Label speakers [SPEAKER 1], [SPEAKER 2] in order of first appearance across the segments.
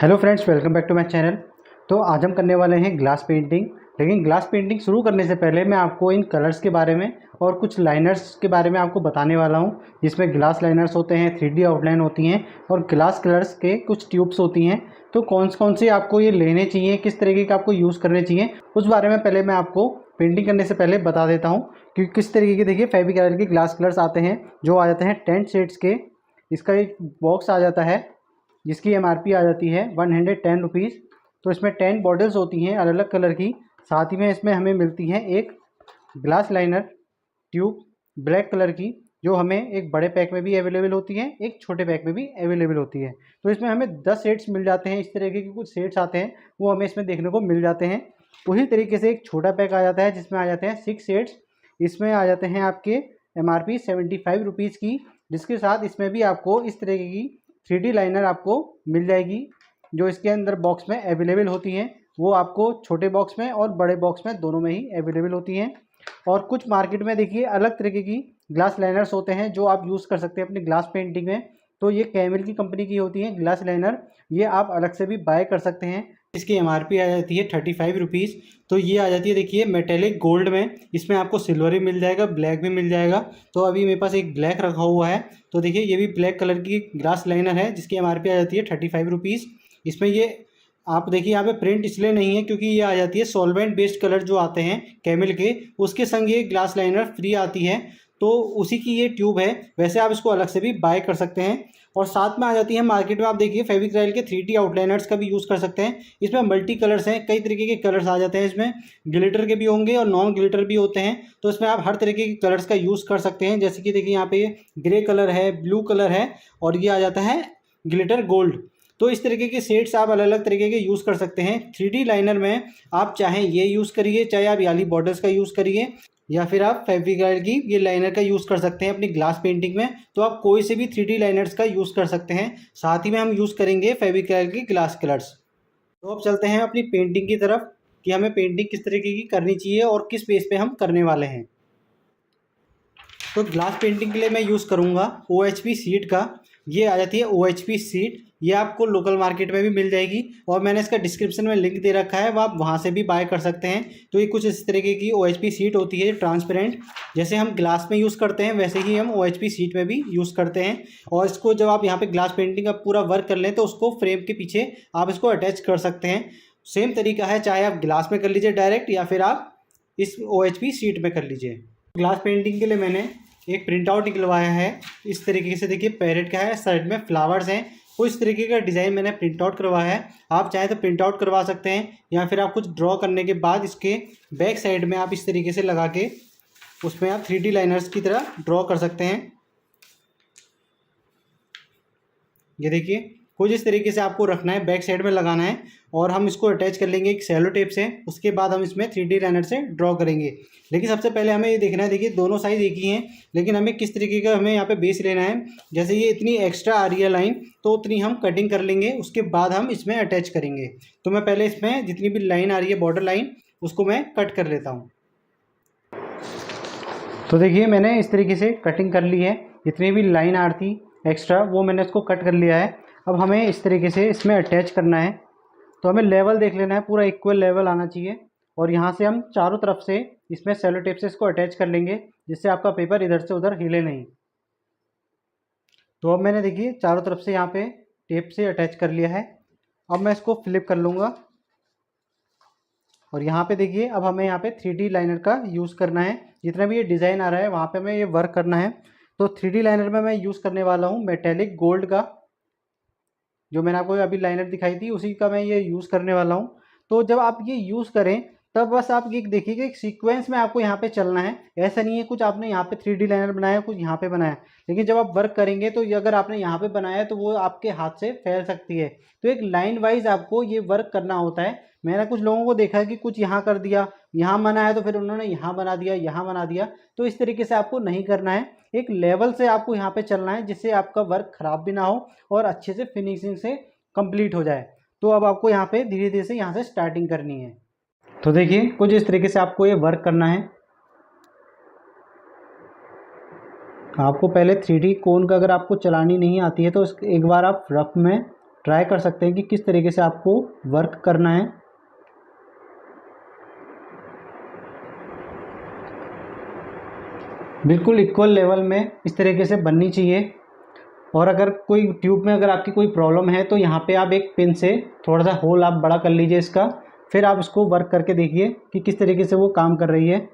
[SPEAKER 1] Hello friends, welcome back to my channel. तो आज हम करने वाले हैं ग्लास पेंटिंग। लेकिन ग्लास पेंटिंग शुरू करने से पहले मैं आपको इन कलर्स के बारे में और कुछ लाइनर्स के बारे में आपको बताने वाला हूं, जिसमें ग्लास लाइनर्स होते हैं, 3D आउटलाइन होती हैं और ग्लास कलर्स के कुछ ट्यूब्स होती हैं। तो कौन से आपको ये लेने चाहिए, किस तरीके का आपको यूज़ करने चाहिए, उस बारे में पहले मैं आपको पेंटिंग करने से पहले बता देता हूँ कि किस तरीके के देखिए फेविकलर के ग्लास कलर्स आते हैं, जो आ जाते हैं 10 शेड्स के। इसका एक बॉक्स आ जाता है जिसकी MRP आ जाती है 110 रुपीज़। तो इसमें 10 बॉटल्स होती हैं अलग अलग कलर की। साथ ही में इसमें हमें मिलती है एक glass liner tube black colour की, जो हमें एक बड़े पैक में भी अवेलेबल होती है, एक छोटे पैक में भी अवेलेबल होती है। तो इसमें हमें 10 सेट्स मिल जाते हैं। इस तरीके के कुछ सेट्स आते हैं, वो हमें इसमें देखने को मिल जाते हैं। उसी तरीके से एक छोटा पैक आ जाता है जिसमें आ जाते हैं 6 सेट्स। इसमें आ जाते हैं आपके MRP 75 रुपीज़ की, जिसके साथ इसमें भी आपको इस तरीके की 3D लाइनर आपको मिल जाएगी, जो इसके अंदर बॉक्स में अवेलेबल होती हैं। वो आपको छोटे बॉक्स में और बड़े बॉक्स में दोनों में ही अवेलेबल होती हैं। और कुछ मार्केट में देखिए अलग तरीके की ग्लास लाइनर्स होते हैं, जो आप यूज़ कर सकते हैं अपनी ग्लास पेंटिंग में। तो ये कैमल की कंपनी की होती है ग्लास लाइनर, ये आप अलग से भी बाय कर सकते हैं। इसकी MRP आ जाती है 35 रुपीज़। तो ये आ जाती है देखिए मेटेलिक गोल्ड में। इसमें आपको सिल्वर भी मिल जाएगा, ब्लैक भी मिल जाएगा। तो अभी मेरे पास एक ब्लैक रखा हुआ है, तो देखिए ये भी ब्लैक कलर की ग्लास लाइनर है, जिसकी MRP आ जाती है 35 रुपीज़। इसमें ये आप देखिए यहाँ पे प्रिंट इसलिए नहीं है क्योंकि ये आ जाती है सॉल्वेंट बेस्ड कलर जो आते हैं कैमल के, उसके संग ये ग्लास लाइनर फ्री आती है। तो उसी की ये ट्यूब है। वैसे आप इसको अलग से भी बाय कर सकते हैं। और साथ में आ जाती है मार्केट में, आप देखिए फेविक्रिल के 3D आउटलाइनर्स का भी यूज़ कर सकते हैं। इसमें मल्टी कलर्स हैं, कई तरीके के कलर्स आ जाते हैं। इसमें ग्लिटर के भी होंगे और नॉन ग्लिटर भी होते हैं। तो इसमें आप हर तरीके के कलर्स का यूज़ कर सकते हैं। जैसे कि देखिए यहाँ पे ग्रे कलर है, ब्लू कलर है और ये आ जाता है ग्लिटर गोल्ड। तो इस तरीके के शेड्स आप अलग अलग तरीके के यूज़ कर सकते हैं। 3D लाइनर में आप चाहें ये यूज़ करिए, चाहे आप याली बॉर्डर्स का यूज़ करिए, या फिर आप फेविक्रिल की ये लाइनर का यूज़ कर सकते हैं अपनी ग्लास पेंटिंग में। तो आप कोई से भी 3D लाइनर्स का यूज़ कर सकते हैं। साथ ही में हम यूज़ करेंगे फेविक्रिल की ग्लास कलर्स। तो अब चलते हैं अपनी पेंटिंग की तरफ कि हमें पेंटिंग किस तरीके की करनी चाहिए और किस बेस पे हम करने वाले हैं। तो ग्लास पेंटिंग के लिए मैं यूज़ करूँगा OHP शीट का। ये आ जाती है OHP शीट, ये आपको लोकल मार्केट में भी मिल जाएगी और मैंने इसका डिस्क्रिप्शन में लिंक दे रखा है, वो आप वहाँ से भी बाय कर सकते हैं। तो ये कुछ इस तरीके की OHP शीट होती है ट्रांसपेरेंट। जैसे हम ग्लास में यूज़ करते हैं वैसे ही हम OHP शीट में भी यूज़ करते हैं। और इसको जब आप यहाँ पे ग्लास पेंटिंग का पूरा वर्क कर लें तो उसको फ्रेम के पीछे आप इसको अटैच कर सकते हैं। सेम तरीका है, चाहे आप ग्लास में कर लीजिए डायरेक्ट, या फिर आप इस OHP शीट में कर लीजिए। ग्लास पेंटिंग के लिए मैंने एक प्रिंट आउट निकलवाया है। इस तरीके से देखिए पैरेट का है, साइड में फ्लावर्स हैं। कुछ तरीके का डिज़ाइन मैंने प्रिंट आउट करवाया है। आप चाहे तो प्रिंट आउट करवा सकते हैं, या फिर आप कुछ ड्रॉ करने के बाद इसके बैक साइड में आप इस तरीके से लगा के उसमें आप 3D लाइनर्स की तरह ड्रॉ कर सकते हैं। ये देखिए कुछ इस तरीके से आपको रखना है, बैक साइड में लगाना है और हम इसको अटैच कर लेंगे एक सेलो टेप से। उसके बाद हम इसमें 3D लाइनर से ड्रॉ करेंगे। लेकिन सबसे पहले हमें ये देखना है, देखिए दोनों साइज एक ही हैं, लेकिन हमें किस तरीके का हमें यहाँ पे बेस लेना है। जैसे ये इतनी एक्स्ट्रा आ रही है लाइन, तो उतनी हम कटिंग कर लेंगे, उसके बाद हम इसमें अटैच करेंगे। तो मैं पहले इसमें जितनी भी लाइन आ रही है बॉर्डर लाइन, उसको मैं कट कर लेता हूँ। तो देखिए मैंने इस तरीके से कटिंग कर ली है। जितनी भी लाइन आ रही थी एक्स्ट्रा, वो मैंने इसको कट कर लिया है। अब हमें इस तरीके से इसमें अटैच करना है। तो हमें लेवल देख लेना है, पूरा इक्वल लेवल आना चाहिए। और यहाँ से हम चारों तरफ से इसमें सेलो टेप से इसको अटैच कर लेंगे, जिससे आपका पेपर इधर से उधर हिले नहीं। तो अब मैंने देखिए चारों तरफ से यहाँ पे टेप से अटैच कर लिया है। अब मैं इसको फ्लिप कर लूँगा और यहाँ पे देखिए अब हमें यहाँ पे 3D लाइनर का यूज़ करना है। जितना भी ये डिज़ाइन आ रहा है वहाँ पे हमें ये वर्क करना है। तो 3D लाइनर में मैं यूज़ करने वाला हूँ मेटेलिक गोल्ड का, जो मैंने आपको अभी लाइनर दिखाई थी उसी का मैं ये यूज़ करने वाला हूँ। तो जब आप ये यूज़ करें तब बस आप ये देखिए कि एक सीक्वेंस में आपको यहाँ पे चलना है। ऐसा नहीं है कुछ आपने यहाँ पे 3D लाइनर बनाया, कुछ यहाँ पे बनाया, लेकिन जब आप वर्क करेंगे तो ये अगर आपने यहाँ पे बनाया तो वो आपके हाथ से फैल सकती है। तो एक लाइन वाइज आपको ये वर्क करना होता है। मैंने कुछ लोगों को देखा है कि कुछ यहाँ कर दिया, यहाँ बना है तो फिर उन्होंने यहाँ बना दिया, यहाँ बना दिया। तो इस तरीके से आपको नहीं करना है। एक लेवल से आपको यहाँ पे चलना है, जिससे आपका वर्क खराब भी ना हो और अच्छे से फिनिशिंग से कंप्लीट हो जाए। तो अब आपको यहाँ पे धीरे धीरे से यहाँ से स्टार्टिंग करनी है। तो देखिए कुछ इस तरीके से आपको ये वर्क करना है। आपको पहले 3D कोन का अगर आपको चलानी नहीं आती है तो एक बार आप रफ में ट्राई कर सकते हैं कि किस तरीके से आपको वर्क करना है। बिल्कुल इक्वल लेवल में इस तरीके से बननी चाहिए। और अगर कोई ट्यूब में अगर आपकी कोई प्रॉब्लम है तो यहाँ पे आप एक पिन से थोड़ा सा होल आप बड़ा कर लीजिए इसका, फिर आप इसको वर्क करके देखिए कि किस तरीके से वो काम कर रही है।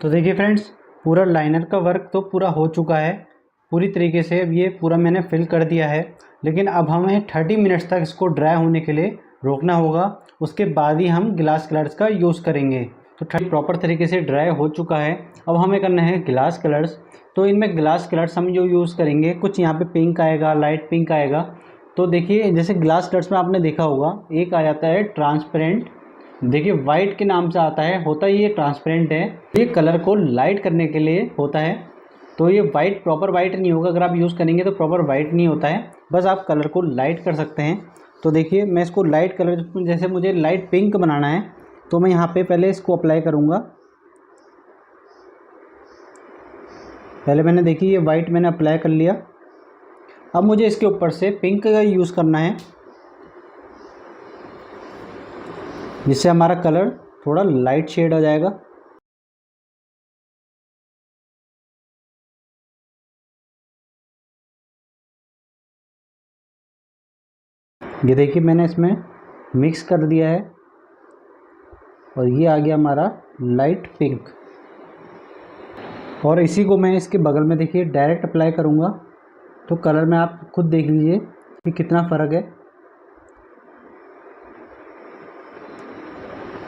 [SPEAKER 1] तो देखिए फ्रेंड्स, पूरा लाइनर का वर्क तो पूरा हो चुका है पूरी तरीके से। अब ये पूरा मैंने फिल कर दिया है, लेकिन अब हमें 30 मिनट्स तक इसको ड्राई होने के लिए रोकना होगा। उसके बाद ही हम ग्लास कलर्स का यूज़ करेंगे। तो प्रॉपर तरीके से ड्राई हो चुका है। अब हमें करना है ग्लास कलर्स। तो इनमें ग्लास कलर्स हम जो यूज़ करेंगे, कुछ यहाँ पे पिंक आएगा, लाइट पिंक आएगा। तो देखिए जैसे ग्लास कलर्स में आपने देखा होगा एक आ जाता है ट्रांसपेरेंट, देखिए वाइट के नाम से आता है, होता ही ये ट्रांसपेरेंट है। ये कलर को लाइट करने के लिए होता है। तो ये वाइट प्रॉपर वाइट नहीं होगा, अगर आप यूज़ करेंगे तो प्रॉपर वाइट नहीं होता है, बस आप कलर को लाइट कर सकते हैं। तो देखिए मैं इसको लाइट कलर, जैसे मुझे लाइट पिंक बनाना है तो मैं यहाँ पे पहले इसको अप्लाई करूँगा। पहले मैंने देखिए ये वाइट मैंने अप्लाई कर लिया। अब मुझे इसके ऊपर से पिंक का यूज़ करना है, जिससे हमारा कलर थोड़ा लाइट शेड हो जाएगा। ये देखिए मैंने इसमें मिक्स कर दिया है और ये आ गया हमारा लाइट पिंक। और इसी को मैं इसके बगल में देखिए डायरेक्ट अप्लाई करूँगा, तो कलर में आप खुद देख लीजिए कि कितना फ़र्क है।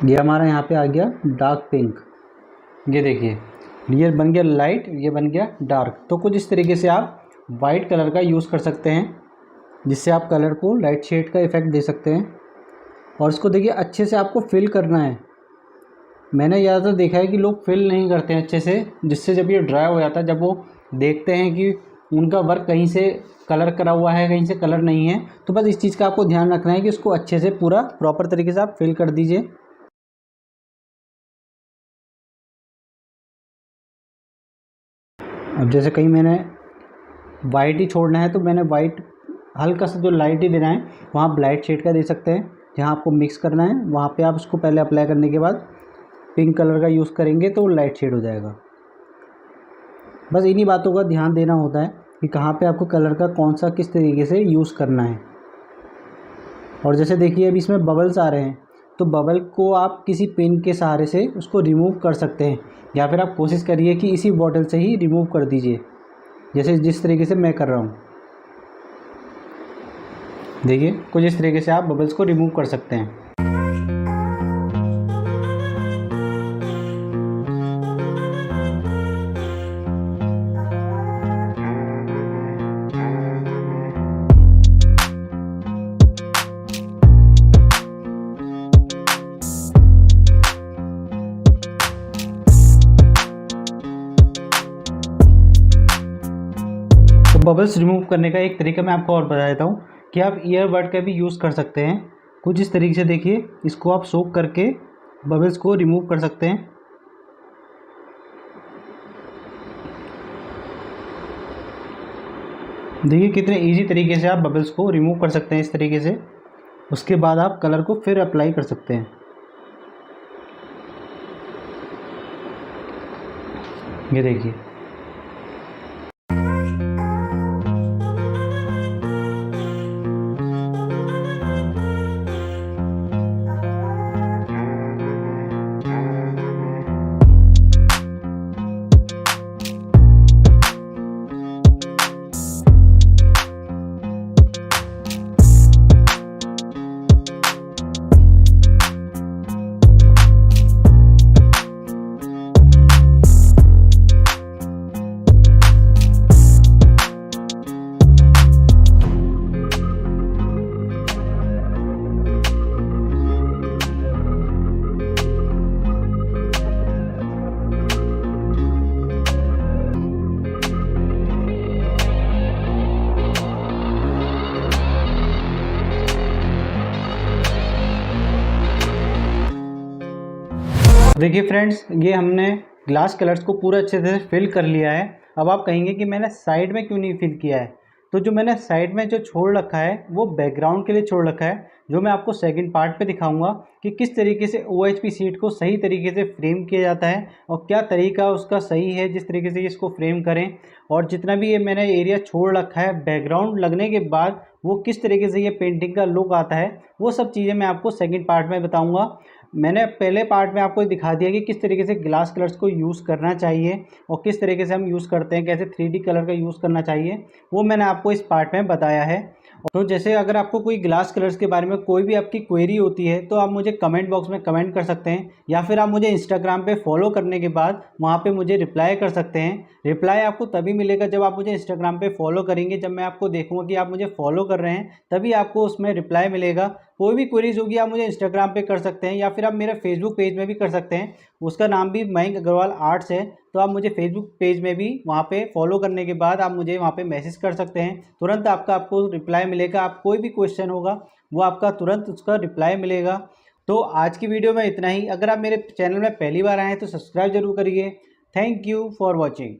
[SPEAKER 1] ये हमारा यहाँ पे आ गया डार्क पिंक। ये देखिए ये बन गया लाइट, ये बन गया डार्क। तो कुछ इस तरीके से आप वाइट कलर का यूज़ कर सकते हैं, जिससे आप कलर को लाइट शेड का इफ़ेक्ट दे सकते हैं। और इसको देखिए अच्छे से आपको फिल करना है। मैंने ज़्यादातर देखा है कि लोग फिल नहीं करते हैं अच्छे से, जिससे जब ये ड्राई हो जाता है, जब वो देखते हैं कि उनका वर्क कहीं से कलर करा हुआ है कहीं से कलर नहीं है, तो बस इस चीज़ का आपको ध्यान रखना है कि उसको अच्छे से पूरा प्रॉपर तरीके से आप फिल कर दीजिए। अब जैसे कहीं मैंने वाइट ही छोड़ना है तो मैंने वाइट हल्का सा जो लाइट ही देना है वहाँ आप लाइट शेड का दे सकते हैं। जहाँ आपको मिक्स करना है वहाँ पे आप उसको पहले अप्लाई करने के बाद पिंक कलर का यूज़ करेंगे तो लाइट शेड हो जाएगा। बस इन्हीं बातों का ध्यान देना होता है कि कहाँ पे आपको कलर का कौन सा किस तरीके से यूज़ करना है। और जैसे देखिए अभी इसमें बबल्स आ रहे हैं, तो बबल को आप किसी पेन के सहारे से उसको रिमूव कर सकते हैं, या फिर आप कोशिश करिए कि इसी बॉटल से ही रिमूव कर दीजिए, जैसे जिस तरीके से मैं कर रहा हूँ। देखिए कुछ इस तरीके से आप बबल्स को रिमूव कर सकते हैं। बबल्स रिमूव करने का एक तरीका मैं आपको और बता देता हूँ कि आप ईयरबड का भी यूज़ कर सकते हैं। कुछ इस तरीके से देखिए इसको आप सोक करके बबल्स को रिमूव कर सकते हैं। देखिए कितने इजी तरीके से आप बबल्स को रिमूव कर सकते हैं इस तरीके से। उसके बाद आप कलर को फिर अप्लाई कर सकते हैं। ये देखिए देखिए फ्रेंड्स, ये हमने ग्लास कलर्स को पूरा अच्छे से फिल कर लिया है। अब आप कहेंगे कि मैंने साइड में क्यों नहीं फिल किया है, तो जो मैंने साइड में जो छोड़ रखा है वो बैकग्राउंड के लिए छोड़ रखा है, जो मैं आपको सेकंड पार्ट पे दिखाऊंगा कि किस तरीके से OHP शीट को सही तरीके से फ्रेम किया जाता है और क्या तरीका उसका सही है जिस तरीके से इसको फ्रेम करें। और जितना भी ये मैंने एरिया छोड़ रखा है बैकग्राउंड लगने के बाद वो किस तरीके से ये पेंटिंग का लुक आता है, वो सब चीज़ें मैं आपको सेकेंड पार्ट में बताऊँगा। मैंने पहले पार्ट में आपको दिखा दिया कि किस तरीके से ग्लास कलर्स को यूज़ करना चाहिए और किस तरीके से हम यूज़ करते हैं, कैसे 3D कलर का यूज़ करना चाहिए, वो मैंने आपको इस पार्ट में बताया है। तो जैसे अगर आपको कोई ग्लास कलर्स के बारे में कोई भी आपकी क्वेरी होती है तो आप मुझे कमेंट बॉक्स में कमेंट कर सकते हैं, या फिर आप मुझे इंस्टाग्राम पे फॉलो करने के बाद वहाँ पे मुझे रिप्लाई कर सकते हैं। रिप्लाई आपको तभी मिलेगा जब आप मुझे इंस्टाग्राम पे फॉलो करेंगे, जब मैं आपको देखूंगा कि आप मुझे फॉलो कर रहे हैं तभी आपको उसमें रिप्लाई मिलेगा। कोई भी क्वेरीज होगी आप मुझे इंस्टाग्राम पे कर सकते हैं, या फिर आप मेरे फेसबुक पेज में भी कर सकते हैं, उसका नाम भी मयंक अग्रवाल आर्ट्स है। तो आप मुझे फेसबुक पेज में भी वहाँ पे फॉलो करने के बाद आप मुझे वहाँ पे मैसेज कर सकते हैं, तुरंत आपको रिप्लाई मिलेगा। आप कोई भी क्वेश्चन होगा वो आपका तुरंत उसका रिप्लाई मिलेगा। तो आज की वीडियो में इतना ही। अगर आप मेरे चैनल में पहली बार आए हैं तो सब्सक्राइब जरूर करिए। Thank you for watching.